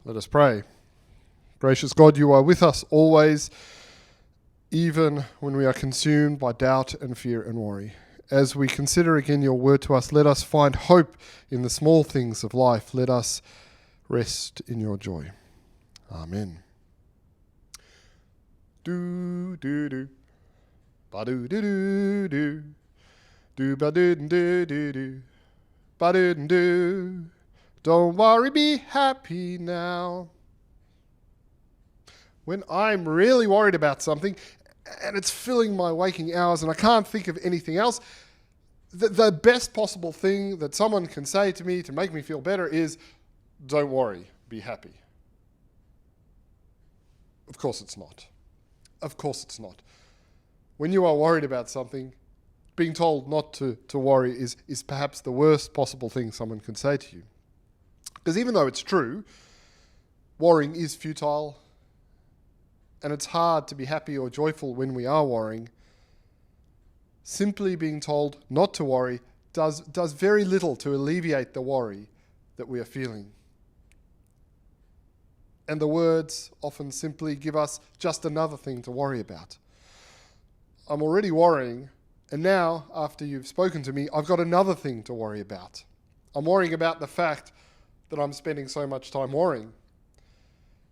Let us pray. Gracious God, you are with us always, even when we are consumed by doubt and fear and worry. As we consider again your word to us, let us find hope in the small things of life. Let us rest in your joy. Amen. Do do do, ba do do do do ba do do do do, ba do do. Don't worry, be happy now. When I'm really worried about something and it's filling my waking hours and I can't think of anything else, the best possible thing that someone can say to me to make me feel better is, don't worry, be happy. Of course it's not. Of course it's not. When you are worried about something, being told not to worry is perhaps the worst possible thing someone can say to you. Because even though it's true, worrying is futile, and it's hard to be happy or joyful when we are worrying, simply being told not to worry does very little to alleviate the worry that we are feeling. And the words often simply give us just another thing to worry about. I'm already worrying, and now, after you've spoken to me, I've got another thing to worry about. I'm worrying about the fact that I'm spending so much time worrying.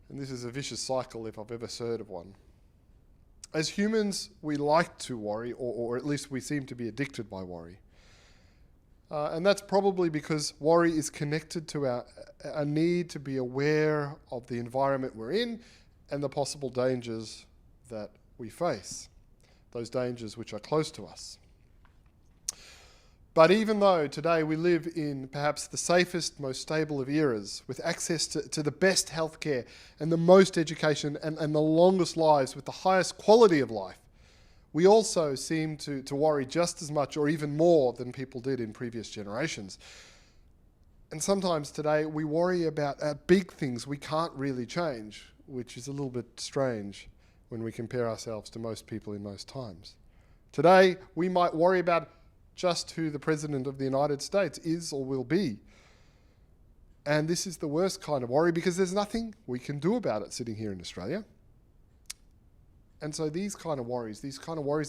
And this is a vicious cycle if I've ever heard of one. As humans, we like to worry, or at least we seem to be addicted by worry. And that's probably because worry is connected to our need to be aware of the environment we're in and the possible dangers that we face, those dangers which are close to us. But even though today we live in perhaps the safest, most stable of eras, with access to the best healthcare and the most education and the longest lives with the highest quality of life, we also seem to worry just as much or even more than people did in previous generations. And sometimes today we worry about big things we can't really change, which is a little bit strange when we compare ourselves to most people in most times. Today we might worry about just who the President of the United States is or will be. And this is the worst kind of worry because there's nothing we can do about it sitting here in Australia. And so these kind of worries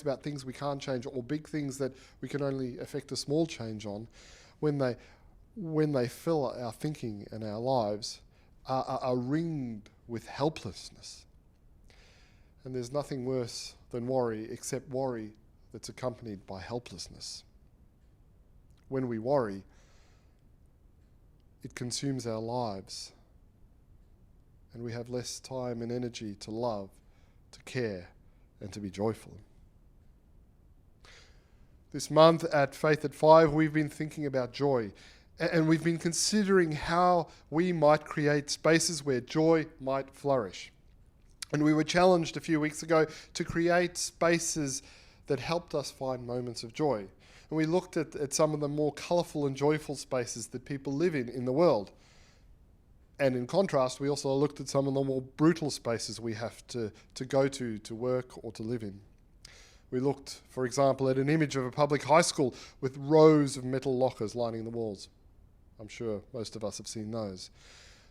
about things we can't change or big things that we can only affect a small change on, when they fill our thinking and our lives, are ringed with helplessness. And there's nothing worse than worry except worry that's accompanied by helplessness. When we worry, it consumes our lives, and we have less time and energy to love, to care, and to be joyful. This month at Faith at 5, we've been thinking about joy, and we've been considering how we might create spaces where joy might flourish. And we were challenged a few weeks ago to create spaces that helped us find moments of joy. And we looked at some of the more colourful and joyful spaces that people live in the world. And in contrast, we also looked at some of the more brutal spaces we have to go to work or to live in. We looked, for example, at an image of a public high school with rows of metal lockers lining the walls. I'm sure most of us have seen those.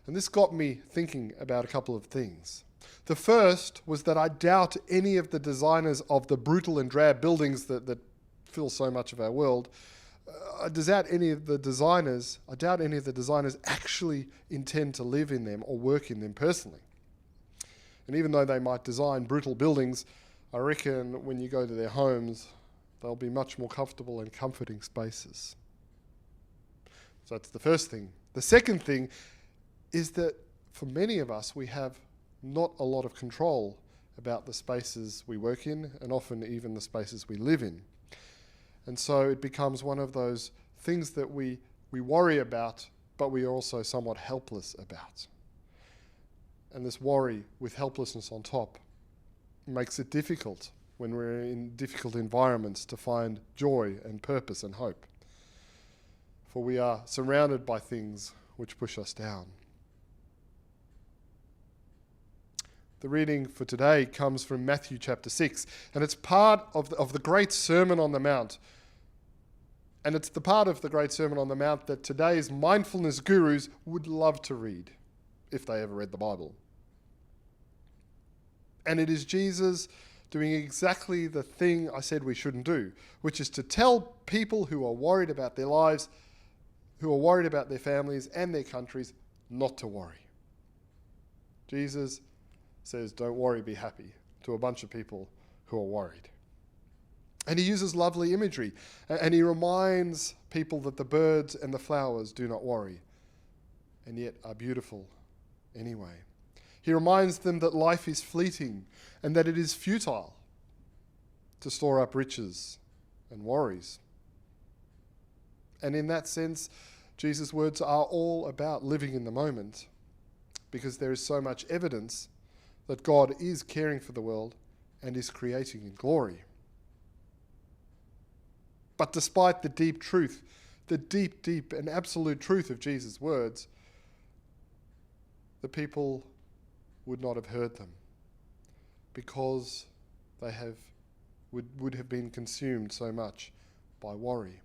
And this got me thinking about a couple of things. The first was that I doubt any of the designers of the brutal and drab buildings that fill so much of our world, I doubt any of the designers actually intend to live in them or work in them personally. And even though they might design brutal buildings, I reckon when you go to their homes, they'll be much more comfortable and comforting spaces. So that's the first thing. The second thing is that for many of us, we have not a lot of control about the spaces we work in, and often even the spaces we live in. And so it becomes one of those things that we worry about, but we are also somewhat helpless about. And this worry with helplessness on top makes it difficult when we're in difficult environments to find joy and purpose and hope. For we are surrounded by things which push us down. The reading for today comes from Matthew chapter 6, and it's part of the great Sermon on the Mount. And it's the part of the great Sermon on the Mount that today's mindfulness gurus would love to read. if they ever read the Bible. And it is Jesus doing exactly the thing I said we shouldn't do, which is to tell people who are worried about their lives, who are worried about their families and their countries, not to worry. Jesus says, don't worry, be happy, to a bunch of people who are worried. And he uses lovely imagery, and he reminds people that the birds and the flowers do not worry, and yet are beautiful anyway. He reminds them that life is fleeting and that it is futile to store up riches and worries. And in that sense, Jesus' words are all about living in the moment, because there is so much evidence that God is caring for the world and is creating in glory. But despite the deep truth, the deep and absolute truth of Jesus' words, the people would not have heard them, because they would have been consumed so much by worry.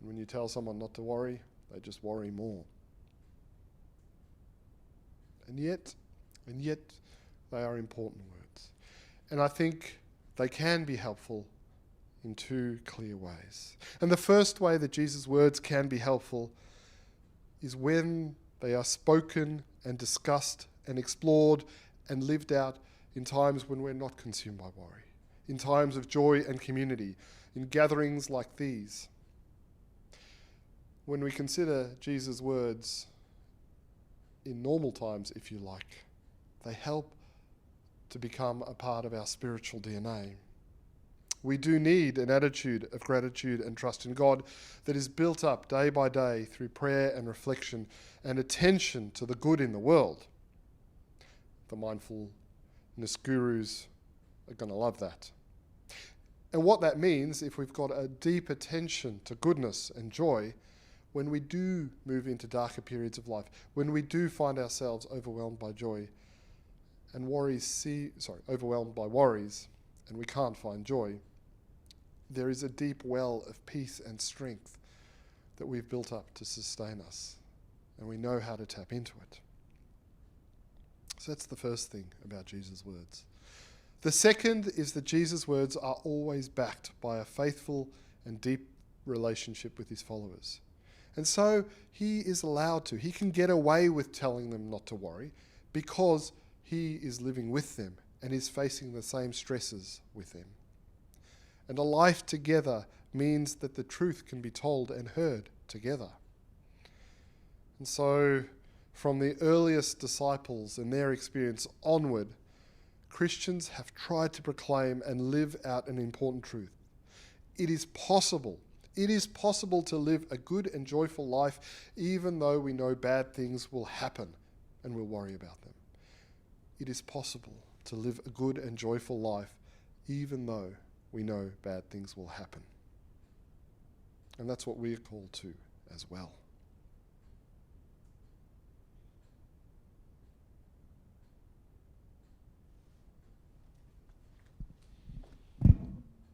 And when you tell someone not to worry, they just worry more. And yet they are important words. And I think they can be helpful in two clear ways. And the first way that Jesus' words can be helpful is when they are spoken and discussed and explored and lived out in times when we're not consumed by worry, in times of joy and community, in gatherings like these. When we consider Jesus' words in normal times, if you like, they help to become a part of our spiritual DNA. We do need an attitude of gratitude and trust in God that is built up day by day through prayer and reflection and attention to the good in the world. The mindfulness gurus are going to love that. And what that means, if we've got a deep attention to goodness and joy, when we do move into darker periods of life, when we do find ourselves overwhelmed by joy and overwhelmed by worries, and we can't find joy, there is a deep well of peace and strength that we've built up to sustain us, and we know how to tap into it. So that's the first thing about Jesus' words. The second is that Jesus' words are always backed by a faithful and deep relationship with his followers. And so he is allowed to. He can get away with telling them not to worry because he is living with them and is facing the same stresses with them. And a life together means that the truth can be told and heard together. And so from the earliest disciples and their experience onward, Christians have tried to proclaim and live out an important truth. It is possible to live a good and joyful life even though we know bad things will happen and we'll worry about them. It is possible to live a good and joyful life even though we know bad things will happen. And that's what we are called to as well.